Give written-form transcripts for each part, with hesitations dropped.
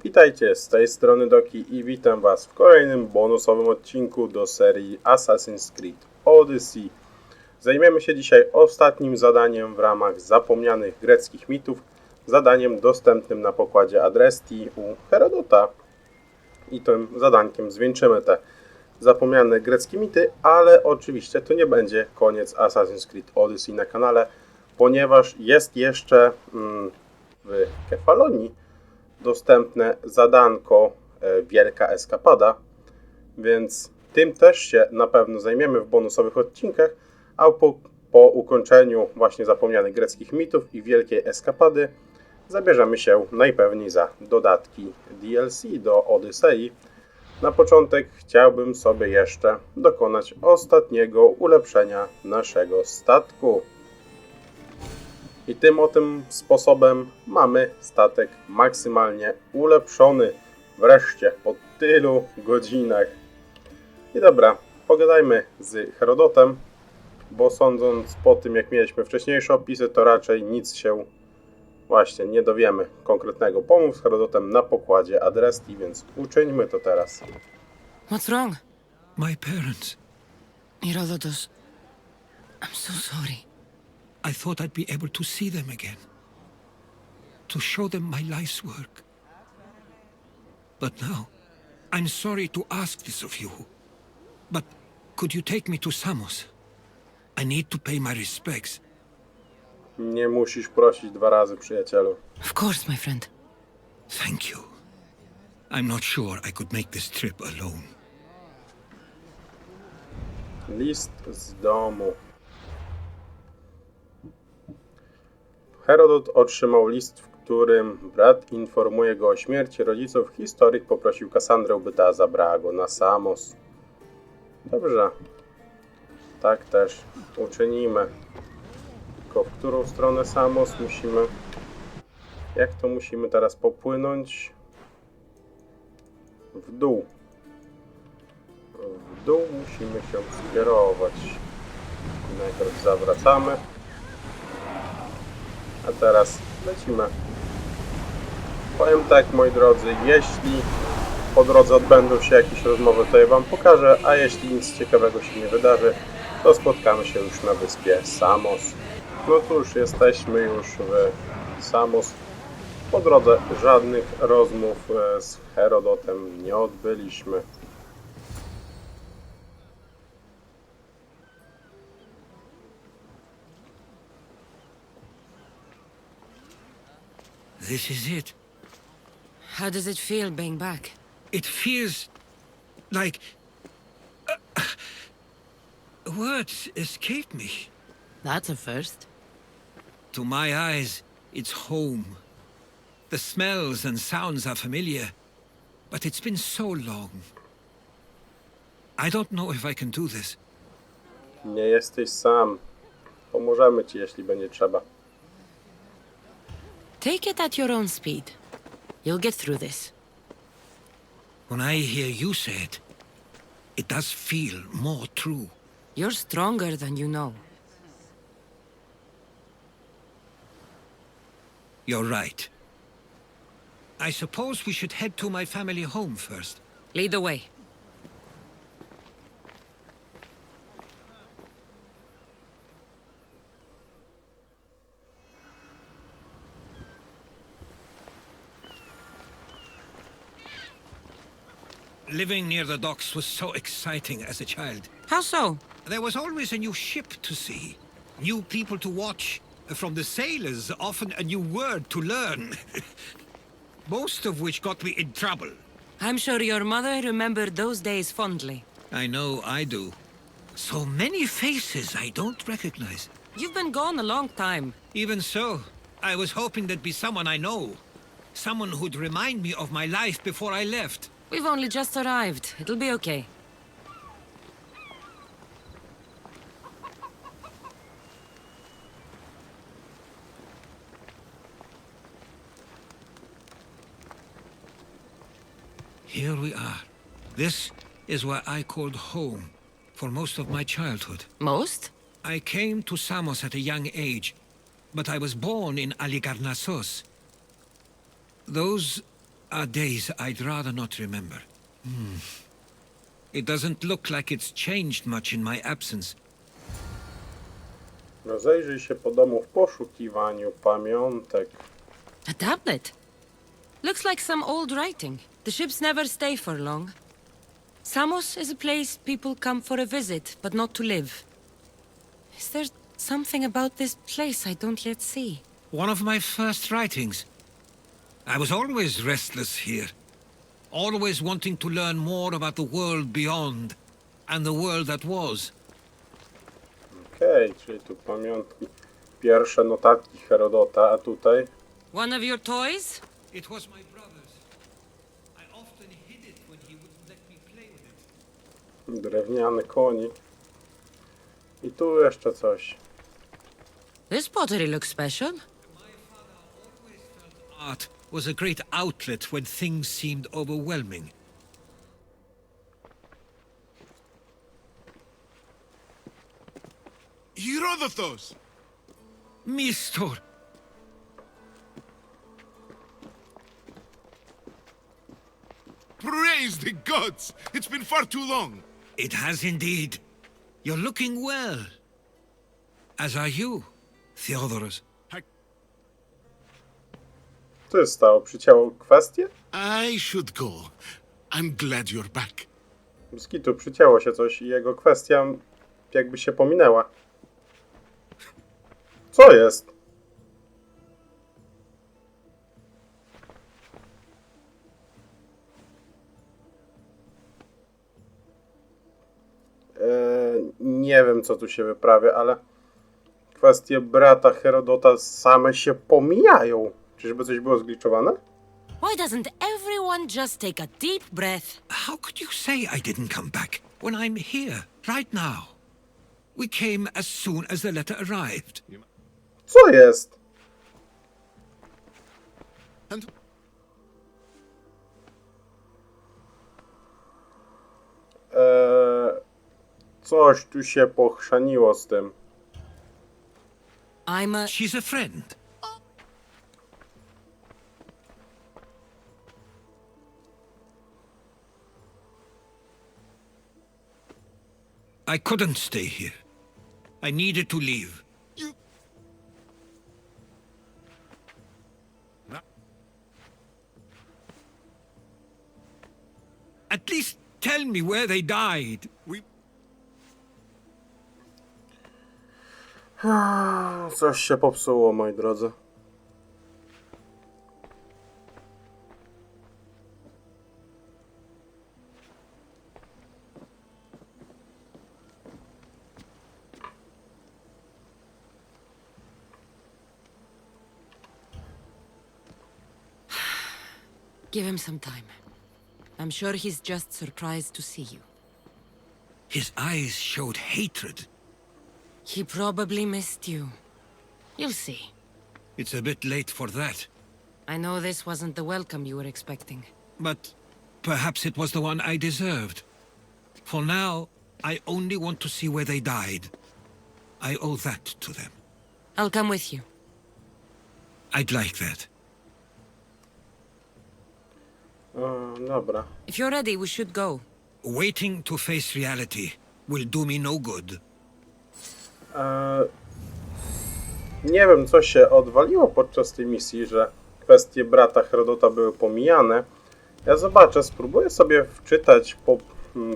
Witajcie, z tej strony Doki i witam was w kolejnym bonusowym odcinku do serii Assassin's Creed Odyssey. Zajmiemy się dzisiaj ostatnim zadaniem w ramach zapomnianych greckich mitów, zadaniem dostępnym na pokładzie Odyssey u Herodota. I tym zadankiem zwieńczymy te zapomniane greckie mity, ale oczywiście to nie będzie koniec Assassin's Creed Odyssey na kanale, ponieważ jest jeszcze w Kefalonii dostępne zadanko Wielka Eskapada, więc tym też się na pewno zajmiemy w bonusowych odcinkach, a po ukończeniu właśnie zapomnianych greckich mitów i Wielkiej Eskapady zabierzemy się najpewniej za dodatki DLC do Odyssey. Na początek chciałbym sobie jeszcze dokonać ostatniego ulepszenia naszego statku. I tym sposobem mamy statek maksymalnie ulepszony. Wreszcie po tylu godzinach. I dobra, pogadajmy z Herodotem, bo sądząc po tym, jak mieliśmy wcześniejsze opisy, to raczej nic się właśnie nie dowiemy konkretnego. Pomów z Herodotem na pokładzie Odyssey, więc uczyńmy to teraz. What's wrong? My parents. Herodotus, I'm so sorry. I thought I'd be able to see them again. To show them my life's work. But now, I'm sorry to ask this of you. But could you take me to Samos? I need to pay my respects. Nie musisz prosić dwa razy, przyjacielu. Of course, my friend. Thank you. I'm not sure I could make this trip alone. List z domu. Herodot otrzymał list, w którym brat informuje go o śmierci rodziców. Historyk poprosił Kassandrę, by ta zabrała go na Samos. Dobrze. Tak też uczynimy. Tylko w którą stronę Samos musimy... Jak to musimy teraz popłynąć? W dół. W dół musimy się skierować. Najpierw zawracamy. A teraz lecimy. Powiem tak, moi drodzy, jeśli po drodze odbędą się jakieś rozmowy, to je wam pokażę, a jeśli nic ciekawego się nie wydarzy, to spotkamy się już na wyspie Samos. No cóż, jesteśmy już w Samos. Po drodze żadnych rozmów z Herodotem nie odbyliśmy. This is it. How does it feel being back? It feels like... words escape me. That's a first. To my eyes, it's home. The smells and sounds are familiar, but it's been so long. I don't know if I can do this. Nie jesteś sam. Pomożemy ci, jeśli będzie trzeba. Take it at your own speed. You'll get through this. When I hear you say it, it does feel more true. You're stronger than you know. You're right. I suppose we should head to my family home first. Lead the way. Living near the docks was so exciting as a child. How so? There was always a new ship to see, new people to watch, from the sailors often a new word to learn. Most of which got me in trouble. I'm sure your mother remembered those days fondly. I know I do. So many faces I don't recognize. You've been gone a long time. Even so, I was hoping there'd be someone I know. Someone who'd remind me of my life before I left. We've only just arrived. It'll be okay. Here we are. This is where I called home for most of my childhood. Most? I came to Samos at a young age, but I was born in Aligarnassos. Those are days I'd rather not remember. It doesn't look like it's changed much in my absence. Rozejrzyj się po domu w poszukiwaniu pamiątek. A tablet. Looks like some old writing. The ships never stay for long. Samos is a place people come for a visit, but not to live. Is there something about this place I don't yet see? One of my first writings. I was always restless here. Always wanting to learn more about the world beyond and the world that was. Okej, czyli tu pamiątki. Pierwsze notatki Herodota, a tutaj... One of your toys? It was my brother's. I often hid it when he wouldn't let me play with it. Drewniany konik. I tu jeszcze coś. This pottery looks special. My father always felt art was a great outlet when things seemed overwhelming. Herodotos! Mistor! Praise the gods! It's been far too long. It has indeed. You're looking well. As are you, Theodoros. Co się stało? Przycięło kwestię? I should go. I'm glad you're back. Z kitu przycięło się coś i jego kwestia jakby się pominęła. Co jest? Nie wiem, co tu się wyprawia, ale kwestie brata Herodota same się pomijają. Czyżby coś było zgliczowane? Why doesn't everyone just take a deep breath? How could you say I didn't come back when I'm here, right now? We came as soon as the letter arrived. Co jest? And Coś tu się pochrzaniło z tym. I'm a... She's a friend. I couldn't stay here. I needed to leave. you... At least tell me where they died. We... Coś się popsuło, moi drodzy. Give him some time. I'm sure he's just surprised to see you. His eyes showed hatred. He probably missed you. You'll see. It's a bit late for that. I know this wasn't the welcome you were expecting. But perhaps it was the one I deserved. For now, I only want to see where they died. I owe that to them. I'll come with you. I'd like that. Dobra. If you're ready, we should go. Waiting to face reality will do me no good. Nie wiem, co się odwaliło podczas tej misji, że kwestie brata Herodota były pomijane. Ja zobaczę, spróbuję sobie wczytać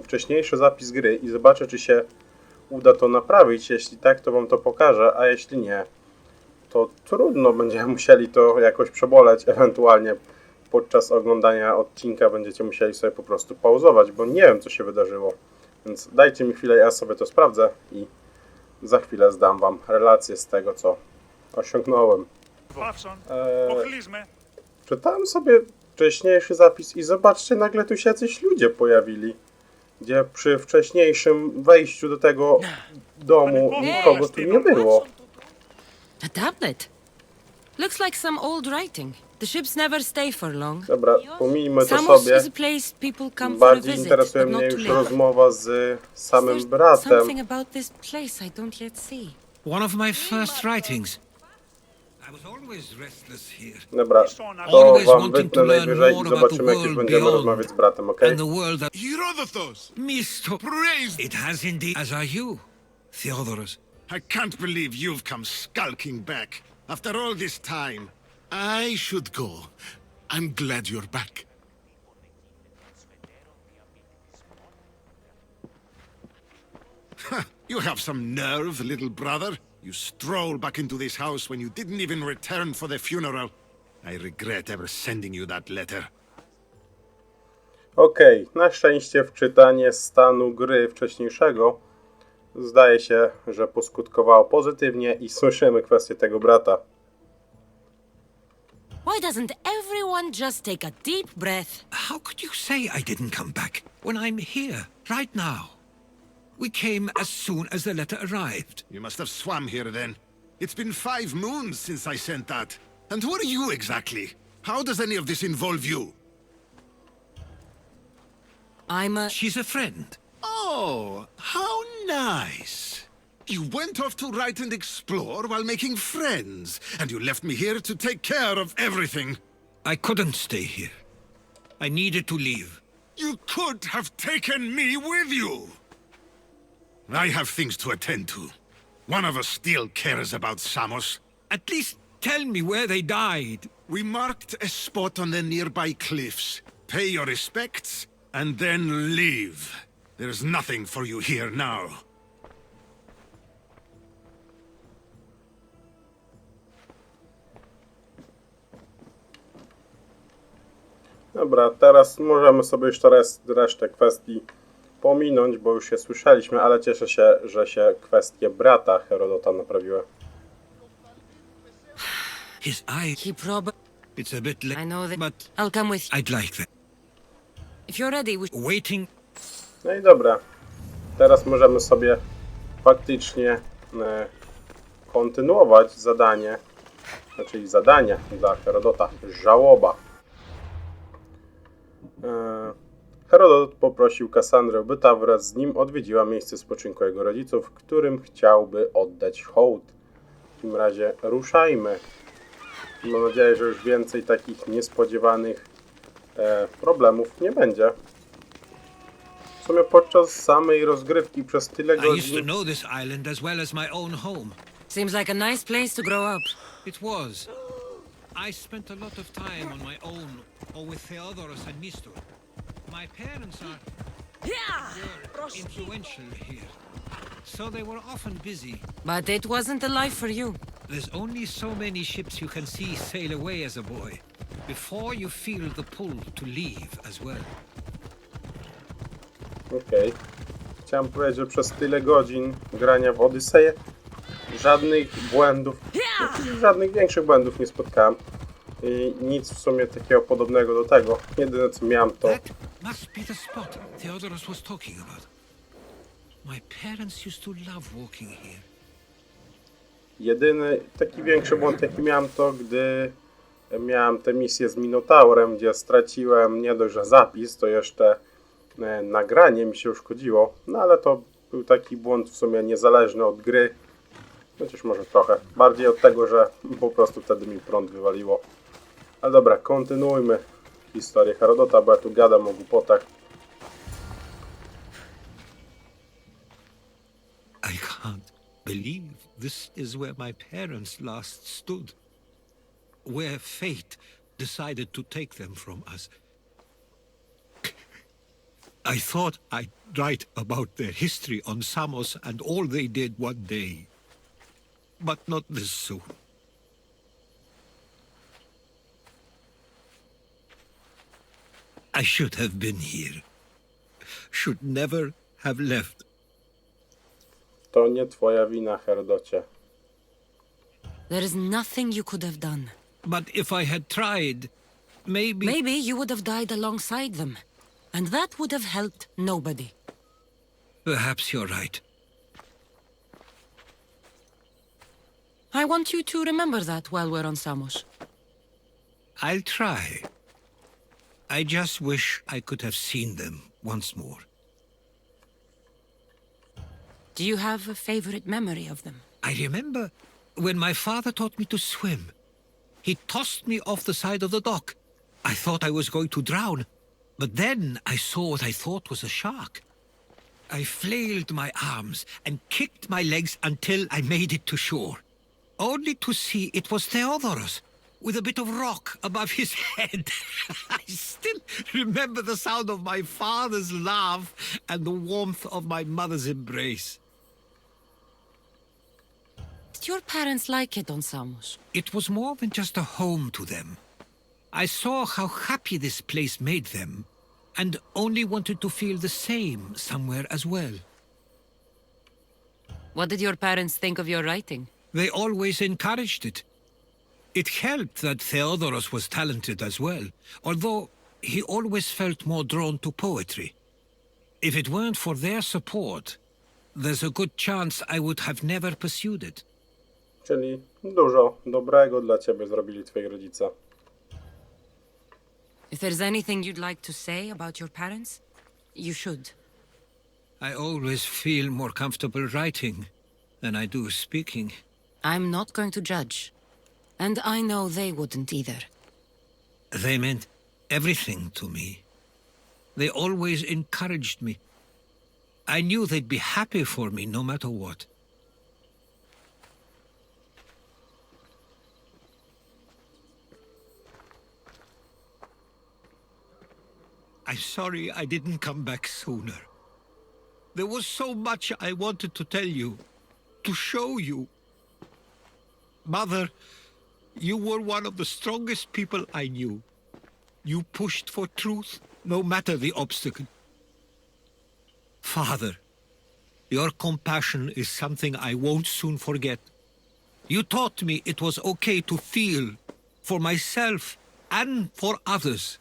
wcześniejszy zapis gry i zobaczę, czy się uda to naprawić. Jeśli tak, to wam to pokażę, a jeśli nie, to trudno, będziemy musieli to jakoś przeboleć, ewentualnie podczas oglądania odcinka będziecie musieli sobie po prostu pauzować, bo nie wiem, co się wydarzyło. Więc dajcie mi chwilę, ja sobie to sprawdzę i za chwilę zdam wam relację z tego, co osiągnąłem. Czytałem sobie wcześniejszy zapis i zobaczcie, nagle tu się jacyś ludzie pojawili, gdzie przy wcześniejszym wejściu do tego domu nikogo tu nie było. A tablet. Looks like some old writing. The ships never stay for long. Dobra, pomijmy to Samos sobie. is a place people come for a Bardziej visit, interesuje but mnie not to już live. rozmowa z samym There's bratem. something about this place I don't yet see. One of my first writings. I was always restless here. Dobra, to wam wytnę najwyżej i zobaczymy, jak już będziemy rozmawiać z bratem, okej? And the world that Herodotus! Misto Praise! it has indeed, as are you, Theodorus. I can't believe you've come skulking back. After all this time. I should go. I'm glad you're back. You have some nerve, little brother. You stroll back into this house when you didn't even return for the funeral. I regret ever sending you that letter. Okej, na szczęście wczytanie stanu gry wcześniejszego zdaje się, że poskutkowało pozytywnie i słyszymy kwestię tego brata. Why doesn't everyone just take a deep breath? How could you say I didn't come back when I'm here, right now? We came as soon as the letter arrived. You must have swum here then. It's been 5 moons since I sent that. And who are you exactly? How does any of this involve you? She's a friend. Oh, how nice. You went off to write and explore while making friends, and you left me here to take care of everything. I couldn't stay here. I needed to leave. You could have taken me with you. I have things to attend to. One of us still cares about Samos. At least tell me where they died. We marked a spot on the nearby cliffs. Pay your respects, and then leave. There's nothing for you here now. Dobra, teraz możemy sobie jeszcze resztę kwestii pominąć, bo już się słyszeliśmy, ale cieszę się, że się kwestie brata Herodota naprawiły. His eyes. He probably... It's a bit late, I know that, but I'll come with you. I'd like that. If you're ready, we... Waiting. No i dobra, teraz możemy sobie faktycznie kontynuować zadanie, czyli zadanie dla Herodota, żałoba. Herodot poprosił Kassandrę, by ta wraz z nim odwiedziła miejsce spoczynku jego rodziców, którym chciałby oddać hołd. W takim razie ruszajmy. Mam nadzieję, że już więcej takich niespodziewanych problemów nie będzie. W sumie podczas samej rozgrywki przez tyle I used to godzin... know this island as well as my own home. Seems like a nice place to grow up. It was. I spent a lot of time on my own or with Theodorus and Misto. My parents are influential here, so they were often busy. But it wasn't a life for you. There's only so many ships you can see sail away as a boy before you feel the pull to leave as well. Okej. Chciałem powiedzieć, że przez tyle godzin grania w Odyseję żadnych błędów, żadnych większych błędów nie spotkałem. I nic w sumie takiego podobnego do tego. Jedyne co miałem to... That must be the spot Theodorus was talking about. My parents used to love walking here. Jedyny taki większy błąd jaki miałem to, gdy miałem tę misję z Minotaurem, gdzie straciłem nie dość, że zapis, to jeszcze nagranie mi się uszkodziło. No ale to był taki błąd w sumie niezależny od gry. Chociaż może trochę. Bardziej od tego, że po prostu wtedy mi prąd wywaliło. Ale dobra, kontynuujmy historię Herodota, bo ja tu gadam o głupotach. I can't believe this is where my parents last stood. Where fate decided to take them from us. I thought I'd write about their history on Samos and all they did one day. But not this soon. I should have been here. Should never have left. To nie twoja wina, Herodocie. There is nothing you could have done. But if I had tried, maybe... Maybe you would have died alongside them. And that would have helped nobody. Perhaps you're right. I want you to remember that while we're on Samos. I'll try. I just wish I could have seen them once more. Do you have a favorite memory of them? I remember when my father taught me to swim. He tossed me off the side of the dock. I thought I was going to drown, but then I saw what I thought was a shark. I flailed my arms and kicked my legs until I made it to shore, only to see it was Theodorus, with a bit of rock above his head. I still remember the sound of my father's laugh and the warmth of my mother's embrace. Did your parents like it on Samos? It was more than just a home to them. I saw how happy this place made them, and only wanted to feel the same somewhere as well. What did your parents think of your writing? They always encouraged it. It helped that Theodorus was talented as well, although he always felt more drawn to poetry. If it weren't for their support, there's a good chance I would have never pursued it. Czyli dużo dobrego dla ciebie zrobili twoi rodzice. If there's anything you'd like to say about your parents, you should. I always feel more comfortable writing than I do speaking. I'm not going to judge. And I know they wouldn't either. They meant everything to me. They always encouraged me. I knew they'd be happy for me no matter what. I'm sorry I didn't come back sooner. There was so much I wanted to tell you, to show you. Mother, you were one of the strongest people I knew. You pushed for truth, no matter the obstacle. Father, your compassion is something I won't soon forget. You taught me it was okay to feel, for myself and for others.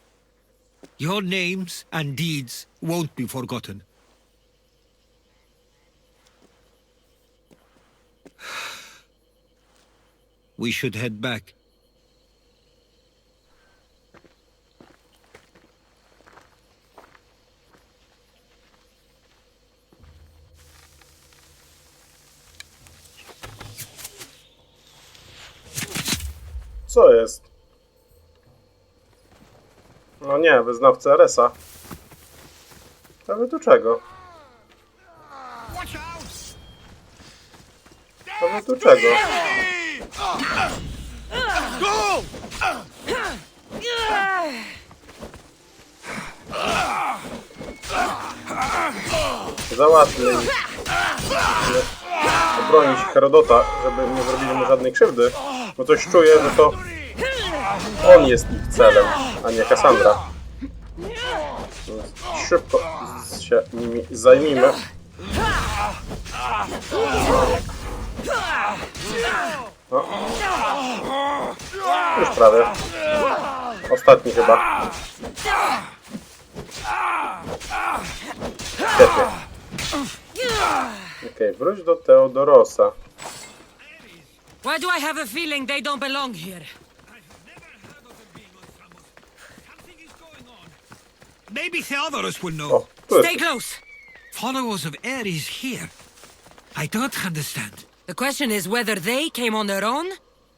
Your names and deeds won't be forgotten. We should head back. Co jest? No nie, wyznawca Eresa. Ale do czego? Ale do czego? Załatwmy ich. Obronić Herodota, żeby nie zrobili mu żadnej krzywdy. Bo coś czuję, że to on jest ich celem, a nie Kassandra. Więc szybko się nimi zajmijmy. No. Już prawie. Ostatni chyba. Świetnie. Okej, wróć do Theodorosa. Why do I have a feeling they don't belong here? Maybe Theodorus will know. O, tu Stay jest. close! Followers of Ares here. I don't understand. The question is whether they came on their own,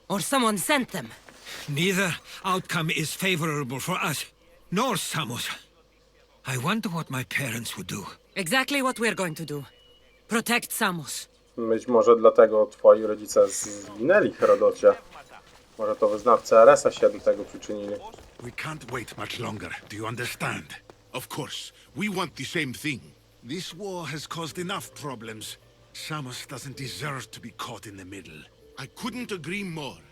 or someone sent them. Neither outcome is favorable for us, nor Samos. I wonder what my parents would do. Exactly what we're going to do. Protect Samos. Być może dlatego twoi rodzice zginęli, Herodocie. Może to wyznawcy Aresa się do tego przyczynili. We can't wait much longer. Do you understand? Of course, we want the same thing. This war has caused enough problems. Samos doesn't deserve to be caught in the middle. I couldn't agree more.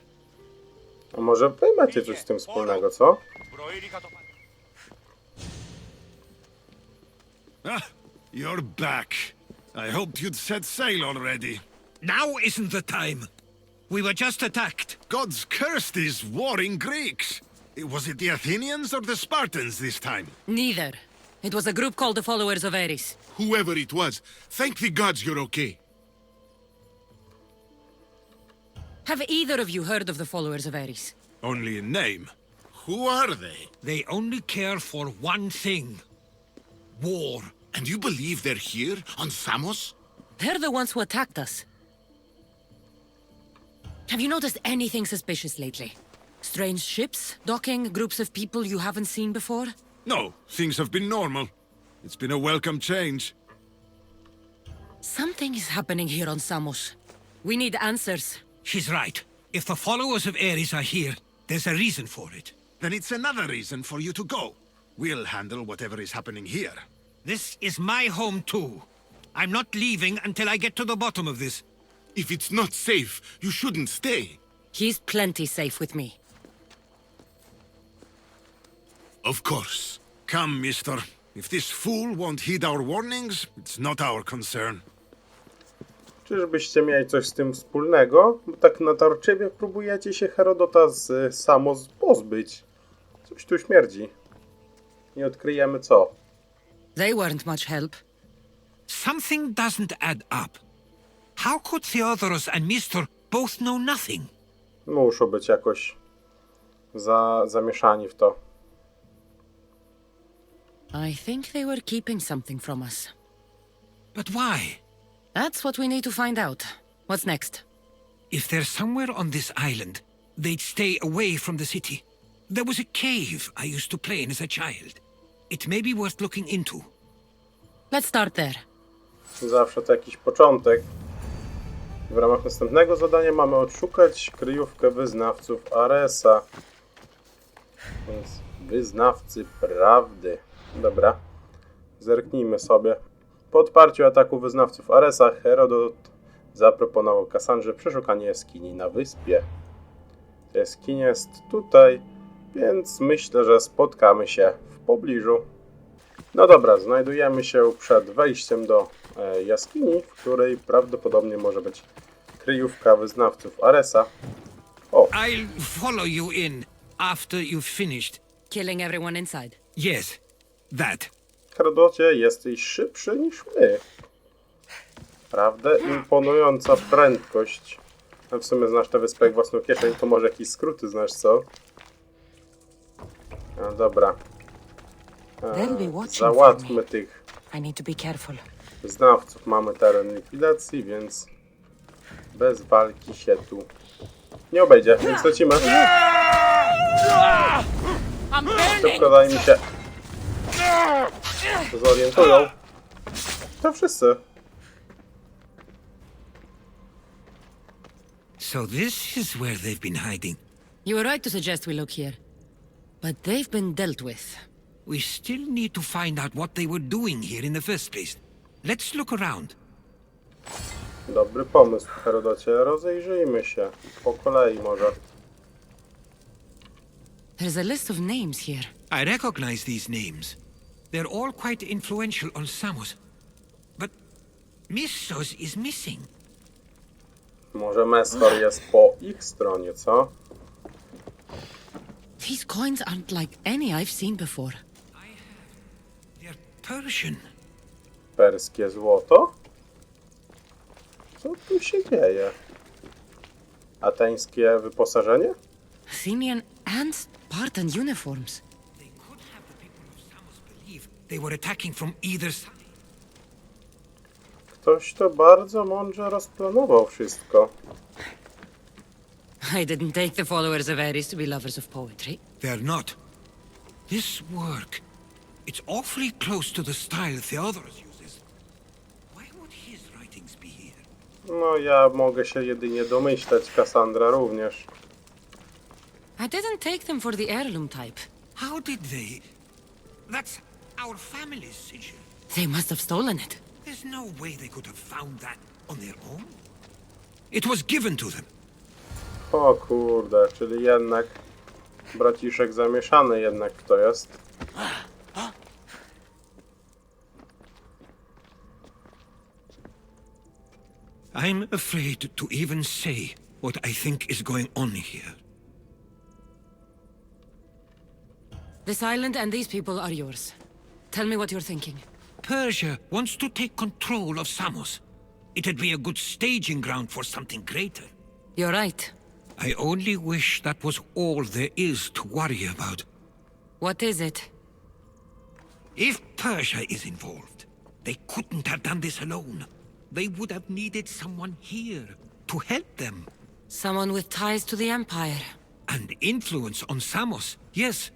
A może wy macie coś z tym wspólnego, co? Ah, you're back. I hoped you'd set sail already. Now isn't the time. We were just attacked. God's curse these warring Greeks. Was it the Athenians or the Spartans this time? Neither. It was a group called the Followers of Ares. Whoever it was, thank the gods you're okay. Have either of you heard of the Followers of Ares? Only in name. Who are they? They only care for one thing. War. And you believe they're here, on Samos? They're the ones who attacked us. Have you noticed anything suspicious lately? Strange ships, docking, groups of people you haven't seen before? No, things have been normal. It's been a welcome change. Something is happening here on Samos. We need answers. She's right. If the followers of Ares are here, there's a reason for it. Then it's another reason for you to go. We'll handle whatever is happening here. This is my home too. I'm not leaving until I get to the bottom of this. If it's not safe, you shouldn't stay. He's plenty safe with me. Of course. Come, mister. If this fool won't heed our warnings, it's not our concern. Czyżbyście mieli coś z tym wspólnego? Bo tak natarczywie próbujecie się Herodota z Samos pozbyć. Coś tu śmierdzi. Nie odkryjemy co. They weren't much help. Something doesn't add up. How could Theodorus and Mister both know nothing? Muszą być jakoś zamieszani w to. I think they were keeping something from us. But why? That's what we need to find out. What's next? If they're somewhere on this island, they'd stay away from the city. There was a cave I used to play in as a child. It may be worth looking into. Let's start there. Zawsze to jakiś początek. W ramach następnego zadania mamy odszukać kryjówkę wyznawców Aresa. Więc wyznawcy prawdy. Dobra. Zerknijmy sobie. Po odparciu ataku wyznawców Aresa, Herodot zaproponował Kassandrze przeszukanie jaskini na wyspie. Jaskinia jest tutaj, więc myślę, że spotkamy się w pobliżu. No dobra, znajdujemy się przed wejściem do jaskini, w której prawdopodobnie może być kryjówka wyznawców Aresa. O, I'll follow you in after you've finished. Killing everyone inside. Yes, that. Herodocie, jesteś szybszy niż my. Prawda? Imponująca prędkość. No w sumie znasz tę wyspę jak własną kieszeń, to może jakieś skróty znasz, co? No dobra. They'll be watching Załatwmy for me. tych I need to be careful. wyznawców. Mamy teren likwidacji, więc bez walki się tu nie obejdzie, więc lecimy. Szybko zanim się zorientują. To wszyscy. So this is where they've been hiding. You were right to suggest we look here. But they've been dealt with. We still need to find out what they were doing here in the first place. Let's look around. Dobry pomysł, Herodocie. Rozejrzyjmy się. Po kolei może. There's a list of names here. I recognize these names. They're all quite influential on Samos. But Missos is missing. Może Mestor jest po ich stronie, co? These coins aren't like any I've seen before. They're Persian. Perskie złoto? Co tu się dzieje? Ateńskie wyposażenie? Athenian and Spartan uniforms. They could have the people of Samos believe they were attacking from either side. Ktoś to bardzo mądrze rozplanował wszystko. I didn't take the followers of Ares to be lovers of poetry. They're not. This work, it's awfully close to the style Theodorus uses. Why would his writings be here? No ja mogę się jedynie domyśleć, Kassandra również. I didn't take them for the heirloom type. How did they? That's our family's sigil. They must have stolen it. There's no way they could have found that on their own. It was given to them. O kurde, czyli jednak braciszek zamieszany jednak kto jest. I'm afraid to even say what I think is going on here. This island and these people are yours. Tell me what you're thinking. Persia wants to take control of Samos. It'd be a good staging ground for something greater. You're right. I only wish that was all there is to worry about. What is it? If Persia is involved, they couldn't have done this alone. They would have needed someone here to help them. Someone with ties to the Empire. and influence on Samos. Yes,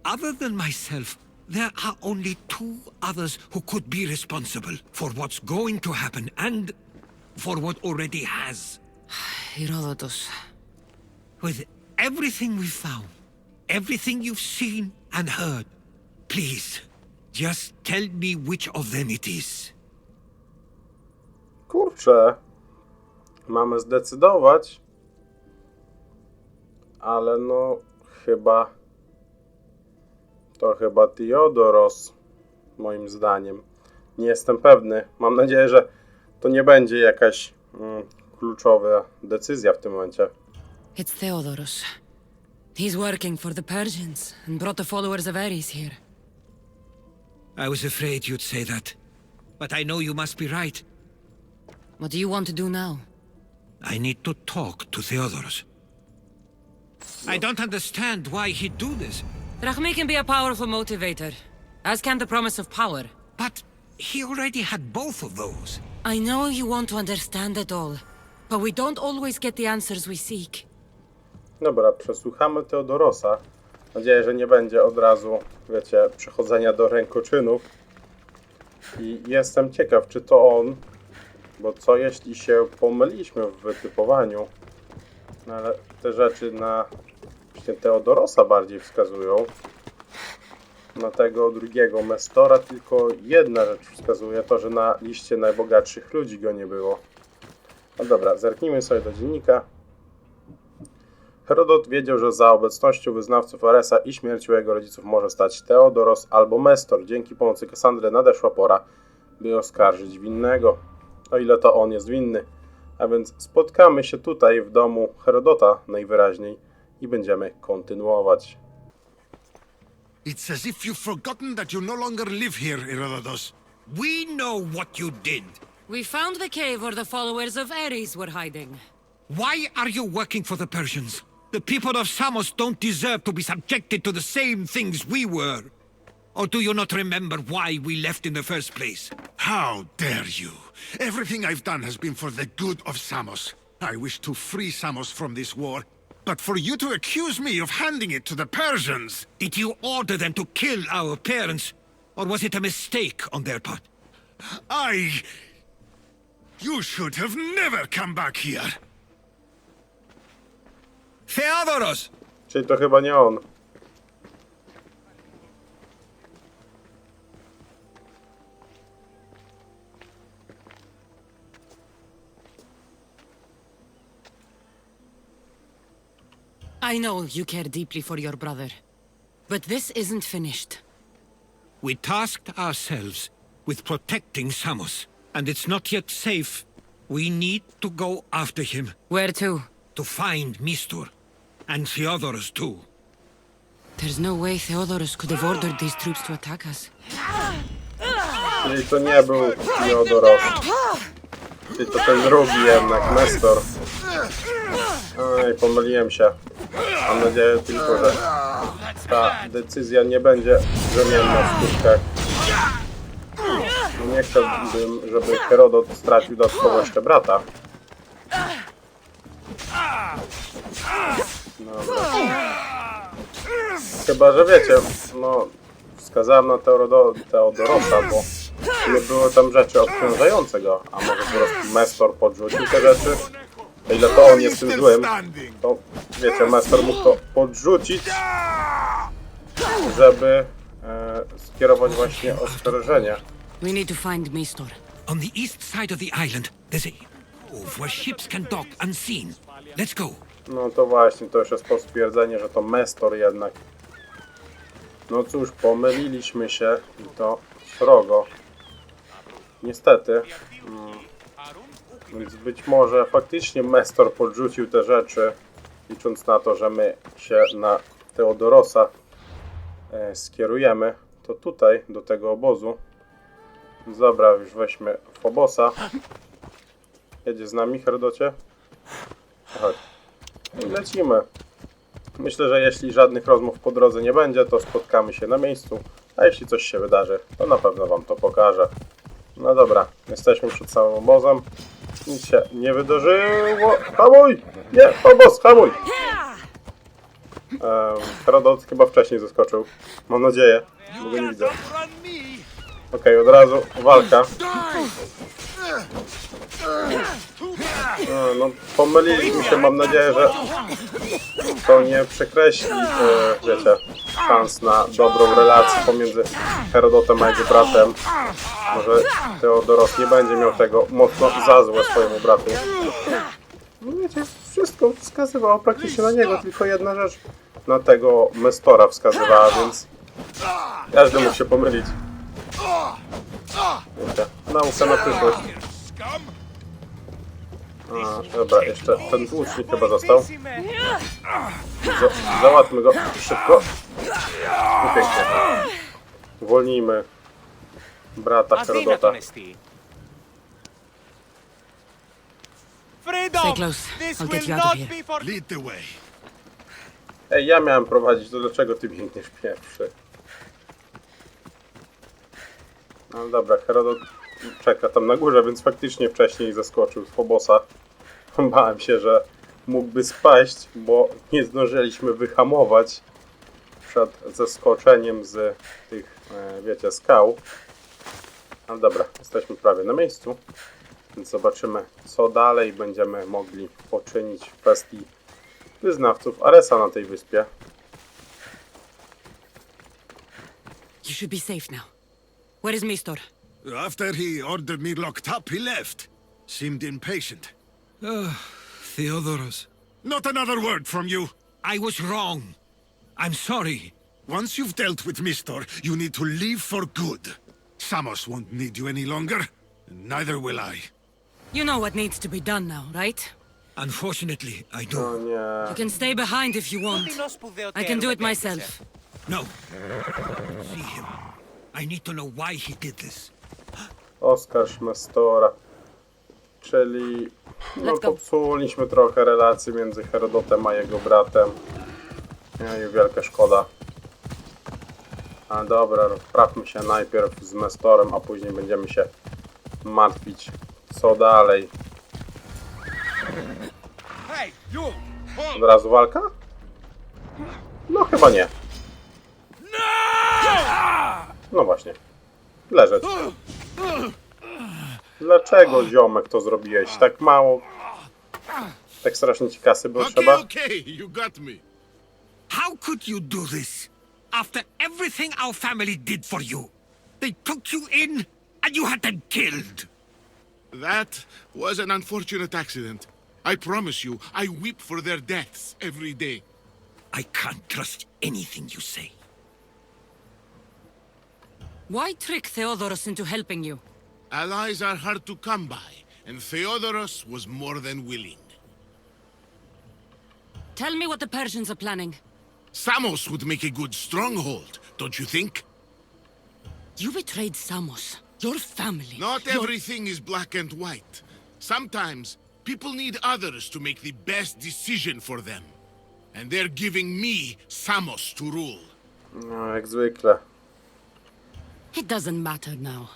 other than myself, there are only 2 others who could be responsible for what's going to happen and for what already has. Herodotus. With everything we've found, everything you've seen and heard, please, just tell me which of them it is. Kurczę. Mamy zdecydować. Ale no, to chyba Theodoros, moim zdaniem. Nie jestem pewny. Mam nadzieję, że to nie będzie jakaś kluczowa decyzja w tym momencie. It's Theodoros. He's working for the Persians and brought the followers of Ares here. I was afraid you'd say that, but I know you must be right. What do you want to do now? I need to talk to Theodoros. I don't understand why he'd do this, Rahmi can be a powerful motivator, as can the promise of power. but he already had both of those. I know you want to understand it all, but we don't always get the answers we seek. Dobra, przesłuchamy Theodorosa. Mam nadzieję, że nie będzie od razu, wiecie, przechodzenia do rękoczynów. I jestem ciekaw, czy to on, bo co jeśli się pomyliliśmy w wytypowaniu? No ale te rzeczy na właśnie Theodorosa bardziej wskazują. Na tego drugiego Mestora tylko jedna rzecz wskazuje, to że na liście najbogatszych ludzi go nie było. No dobra, zerknijmy sobie do dziennika. Herodot wiedział, że za obecnością wyznawców Aresa i śmiercią jego rodziców może stać Theodoros albo Mestor. Dzięki pomocy Kassandry nadeszła pora, by oskarżyć winnego. O ile to on jest winny. A więc spotkamy się tutaj w domu Herodota najwyraźniej i będziemy kontynuować. It's as if you've forgotten that you no longer live here, Herodotus. We know what you did. We found the cave where the followers of Ares were hiding. Why are you working for the Persians? The people of Samos don't deserve to be subjected to the same things we were. Or do you not remember why we left in the first place? How dare you? Everything I've done has been for the good of Samos. I wish to free Samos from this war, but for you to accuse me of handing it to the Persians... Did you order them to kill our parents? Or was it a mistake on their part? You should have never come back here. Theodoros! Czyli to chyba nie on. I know you care deeply for your brother, but this isn't finished. We tasked ourselves with protecting Samos, and it's not yet safe. We need to go after him. Where to? To find Mistur. And Theodoros too. There's no way Theodorus could have ordered these troops to attack us. Czyli to nie był Theodoros. Czyli to ten drugi jednak, Mestor. Oj, pomyliłem się. Mam nadzieję tylko, że ta decyzja nie będzie brzemienna w skutkach. Nie chciałbym, żeby Herodot stracił dodatkowo jeszcze brata. Dobra. Chyba, że wiecie, no wskazałem na Theodorosa, bo nie były tam rzeczy obciążające go, a może po prostu Mestor podrzucił te rzeczy. O ile to on jest tym złym, to wiecie, Mestor mógł to podrzucić, żeby skierować właśnie oskarżenie. We need to find Mistor. On the east side of the island, there's a cove where ships can dock unseen. Let's go. No to właśnie, to już jest potwierdzenie, że to Mestor jednak. No cóż, pomyliliśmy się i to srogo. Niestety. Więc być może faktycznie Mestor podrzucił te rzeczy, licząc na to, że my się na Theodorosa skierujemy. To tutaj, do tego obozu. Dobra, już weźmy Fobosa. Jedzie z nami, Herodocie? Chodź. I lecimy. Myślę, że jeśli żadnych rozmów po drodze nie będzie, to spotkamy się na miejscu. A jeśli coś się wydarzy, to na pewno wam to pokażę. No dobra, jesteśmy przed samym obozem. Nic się nie wydarzyło. Hamuj! Nie, obóz, hamuj! Herodot chyba wcześniej zaskoczył. Mam nadzieję, bo go nie widzę. Okej, od razu walka. No, pomyliliśmy się, mam nadzieję, że to nie przekreśli, wiecie, szans na dobrą relację pomiędzy Herodotem a jego bratem. Może Theodoros nie będzie miał tego mocno za złe swojemu bratu. No wiecie, wszystko wskazywało praktycznie na niego, tylko jedna rzecz na tego Mestora wskazywała, więc każdy mógł się pomylić. Wiecie, nauka na przyszłość. Dobra, jeszcze ten łucznik chyba został. Załatwmy go szybko. I pięknie. Uwolnijmy brata Herodota. Stay close. I'll get you out of here. Lead the way. Ej, ja miałem prowadzić, to dlaczego ty biegniesz pierwszy? No dobra, Herodot czeka tam na górze, więc faktycznie wcześniej zaskoczył z Fobosa. Bałem się, że mógłby spaść, bo nie zdążyliśmy wyhamować przed zaskoczeniem z tych, wiecie, skał. No dobra, jesteśmy prawie na miejscu, więc zobaczymy, co dalej będziemy mogli poczynić w kwestii wyznawców Aresa na tej wyspie. You should be safe now. Where is Mistor? After he ordered me locked up, he left. Seemed impatient. Theodoros, Not another word from you. I was wrong. I'm sorry. Once you've dealt with Mistor, you need to leave for good. Samos won't need you any longer. Neither will I. You know what needs to be done now, right? Unfortunately, I No do. nie. You can stay behind if you want. I can do it myself. No. See him. I need to know why he did this. Oskarż Mestora. Czyli no, Let's go. popsuliśmy trochę relacje między Herodotem a jego bratem. No i wielka szkoda. Ale dobra, rozprawmy się najpierw z Mestorem, a później będziemy się martwić, co dalej. Od razu walka? No chyba nie. No właśnie. Leżeć. Dlaczego, ziomek, to zrobiłeś? Tak mało. Tak strasznie ci kasy było trzeba? Okay, you got me. How could you do this? After everything our family did for you. They took you in and you had them killed. That was an unfortunate accident. I promise you, I weep for their deaths every day. I can't trust anything you say. Why trick Theodoros into helping you? Allies are hard to come by, and Theodoros was more than willing. Tell me what the Persians are planning. Samos would make a good stronghold, don't you think? You betrayed Samos, your family. Not your- everything is black and white. Sometimes people need others to make the best decision for them. And they're giving me Samos to rule. No, jak zwykle. It doesn't matter now.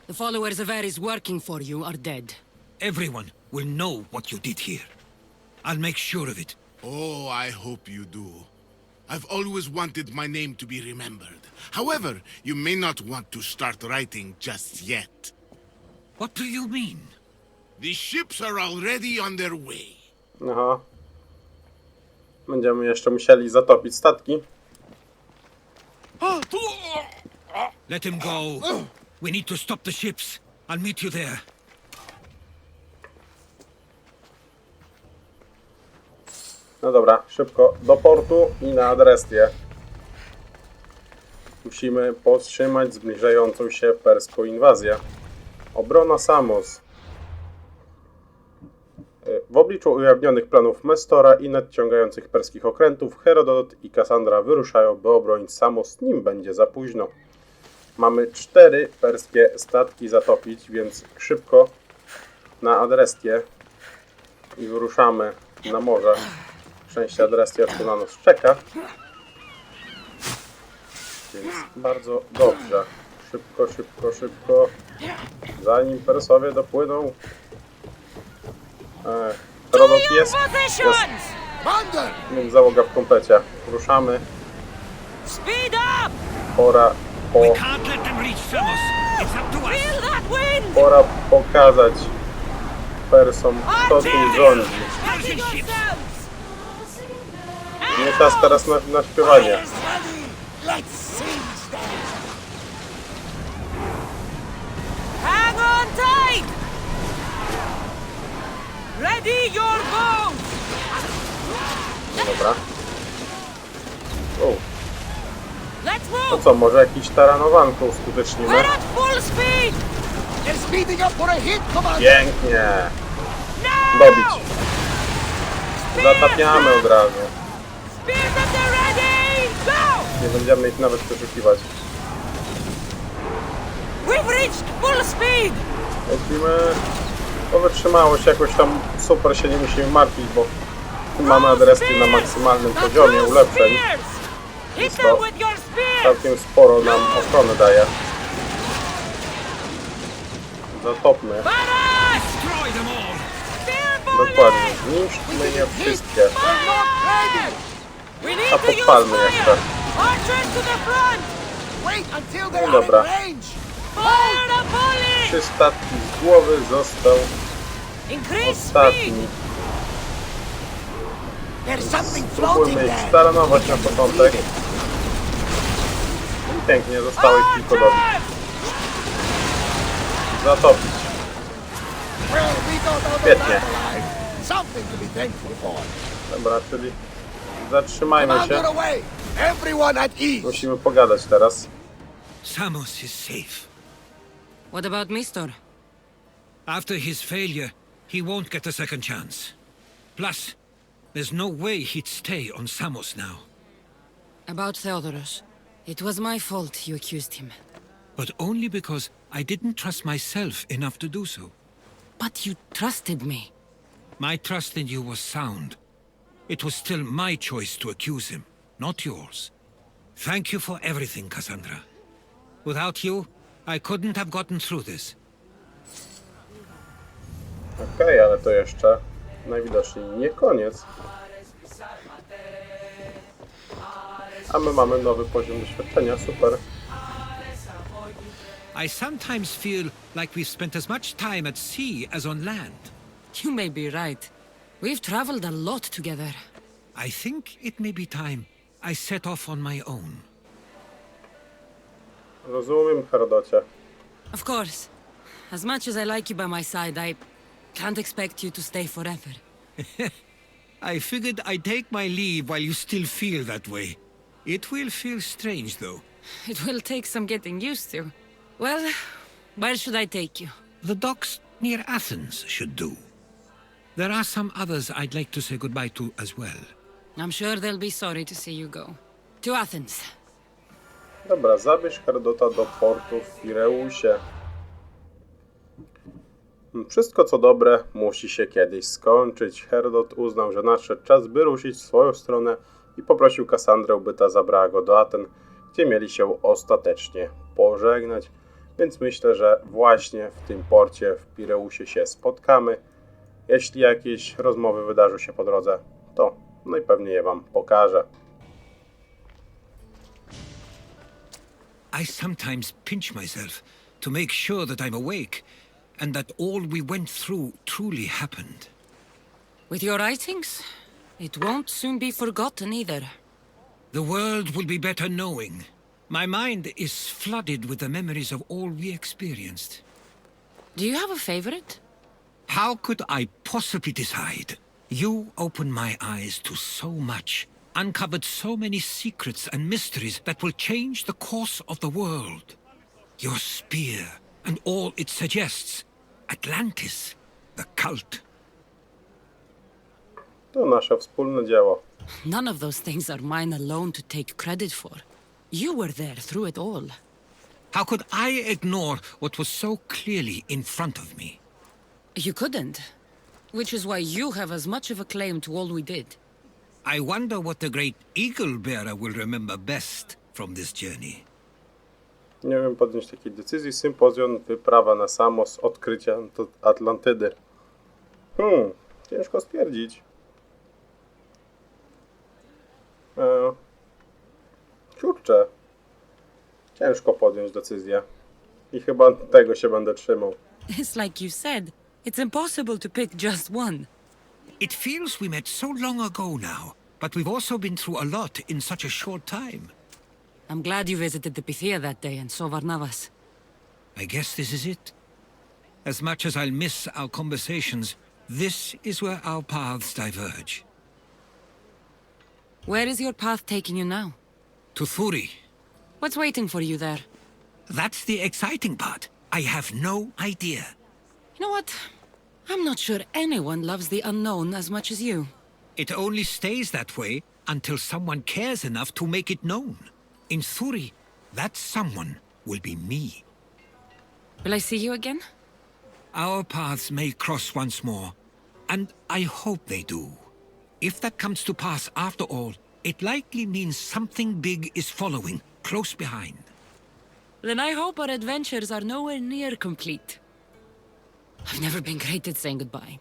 The followers of Ares working for you are dead. Everyone will know what you did here. I'll make sure of it. Oh, I hope you do. I've always wanted my name to be remembered. However, you may not want to start writing just yet. What do you mean? The ships are already on their way. Aha. Będziemy jeszcze musieli zatopić statki. Let him go. We need to stop the ships. I'll meet you there. No dobra, szybko do portu i na Adrestię. Musimy powstrzymać zbliżającą się perską inwazję. Obrona Samos. W obliczu ujawnionych planów Mestora i nadciągających perskich okrętów, Herodot i Kassandra wyruszają, by obronić Samos, nim będzie za późno. Mamy 4 perskie statki zatopić, więc szybko na Adrestię i wyruszamy na morze. Szczęście Adrestia tu na nas czeka. Więc bardzo dobrze. Szybko, szybko, szybko. Zanim Persowie dopłyną. Herodot jest. Commander! Więc załoga w komplecie. Ruszamy. Speed up! Pora We can't let them reach Samos. It's up to us. Feel that wind! Pora pokazać Persom, kto tu rządzi. Steady yourselves! Nie czas teraz na śpiewanie. Hang on tight! Ready your bows! Dobra. O, Let's to move! co, może jakiś taranowanko uskutecznimy? We're at full speed! They're speeding up for a hit, Commander! Pięknie! No! Dobić! Zatapiamy od razu. Spears at the ready! Go! Nie będziemy ich nawet przeszukiwać. We've reached full speed! Lecimy. O wytrzymałość jakoś tam super się nie musimy martwić, bo mamy adresy na maksymalnym poziomie ulepszeń. Hit to them with your spears! Całkiem sporo nam ochrony daje. Zatopmy. Barrage! Destroy them all. Spear Dokładnie. volley! Zniszczmy je wszystkie. We need A to use podpalmy fire! jeszcze. Archers to the front! Wait until No they are dobra. in range! Fire the volley! 3 statki z głowy został Increase ostatni. speed! There's something floating Spróbujmy ich there! staranować na początek. I pięknie, zostało ich tylko dobić. Archers! Zatopić. Well, we got out of Świetnie. that alive. Something to be thankful for. Dobra, czyli zatrzymajmy Commander się. away! Everyone at ease! Musimy pogadać teraz. Samos is safe. What about Mistor? After his failure, he won't get a second chance. Plus, there's no way he'd stay on Samos now. About Theodoros. It was my fault you accused him. But only because I didn't trust myself enough to do so. But you trusted me. My trust in you was sound. It was still my choice to accuse him, not yours. Thank you for everything, Cassandra. Without you, I couldn't have gotten through this. Okej, ale to jeszcze najwidoczniej nie koniec. A my mamy nowy poziom doświadczenia, super. I sometimes feel like we've spent as much time at sea as on land. You may be right. We've traveled a lot together. I think it may be time I set off on my own. Rozumiem, Herodocie. Of course. As much as I like you by my side, I can't expect you to stay forever. I figured I'd take my leave while you still feel that way. It will feel strange, though. It will take some getting used to. Well, where should I take you? The docks near Athens should do. There are some others I'd like to say goodbye to as well. I'm sure they'll be sorry to see you go. To Athens. Dobra, zabierz Herodota do portu w Pireusie. Wszystko co dobre musi się kiedyś skończyć. Herodot uznał, że nadszedł czas, by ruszyć w swoją stronę i poprosił Kassandrę, by ta zabrała go do Aten, gdzie mieli się ostatecznie pożegnać. Więc myślę, że właśnie w tym porcie w Pireusie się spotkamy. Jeśli jakieś rozmowy wydarzą się po drodze, to najpewniej je wam pokażę. I sometimes pinch myself to make sure that I'm awake and that all we went through truly happened. With your writings, it won't soon be forgotten either. The world will be better knowing. My mind is flooded with the memories of all we experienced. Do you have a favorite? How could I possibly decide? You opened my eyes to so much, uncovered so many secrets and mysteries that will change the course of the world. Your spear and all it suggests. Atlantis, the cult. To nasze wspólne dzieło. None of those things are mine alone to take credit for. You were there through it all. How could I ignore what was so clearly in front of me? You couldn't. Which is why you have as much of a claim to all we did. I wonder what the great eagle bearer will remember best from this journey. Nie wiem podjąć takiej decyzji. Sympozjon, wyprawa na Samos, odkrycie Atlantydy. Ciężko stwierdzić. Kurczę, ciężko podjąć decyzję i chyba tego się będę trzymał. It's like you said, it's impossible to pick just one. It feels we met so long ago now, but we've also been through a lot in such a short time. I'm glad you visited the Pythia that day and saw Varnavas. I guess this is it. As much as I'll miss our conversations, this is where our paths diverge. Where is your path taking you now? To Thuri. What's waiting for you there? That's the exciting part. I have no idea. You know what? I'm not sure anyone loves the unknown as much as you. It only stays that way until someone cares enough to make it known. In Thuri, that someone will be me. Will I see you again? Our paths may cross once more, and I hope they do. If that comes to pass after all, it likely means something big is following, close behind. Then I hope our adventures are nowhere near complete. I've never been great at saying goodbye.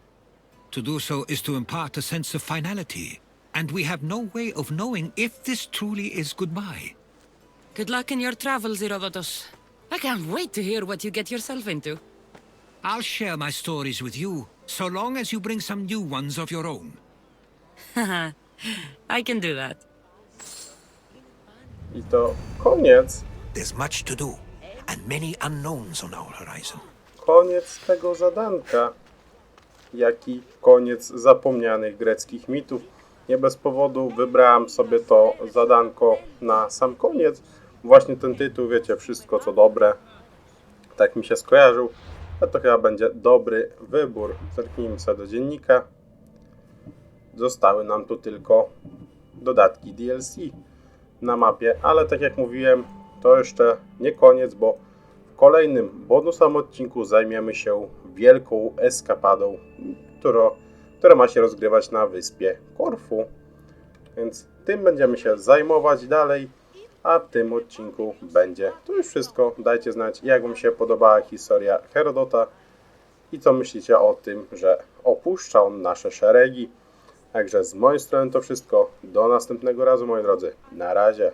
To do so is to impart a sense of finality, and we have no way of knowing if this truly is goodbye. Good luck in your travels, Herodotus. I can't wait to hear what you get yourself into. I'll share my stories with you, so long as you bring some new ones of your own. Haha, I can do that. I to koniec. There's much to do, and many unknowns on our horizon. Koniec tego zadanka, jak i koniec zapomnianych greckich mitów. Nie bez powodu wybrałem sobie to zadanko na sam koniec. Właśnie ten tytuł, wiecie, wszystko co dobre, tak mi się skojarzył. A to chyba będzie dobry wybór. Zerknijmy sobie do dziennika. Zostały nam tu tylko dodatki DLC na mapie, ale tak jak mówiłem, to jeszcze nie koniec, bo w kolejnym bonusowym odcinku zajmiemy się wielką eskapadą, która ma się rozgrywać na wyspie Korfu. Więc tym będziemy się zajmować dalej, a w tym odcinku będzie to już wszystko. Dajcie znać, jak wam się podobała historia Herodota i co myślicie o tym, że opuszcza on nasze szeregi. Także z mojej strony to wszystko. Do następnego razu, moi drodzy. Na razie.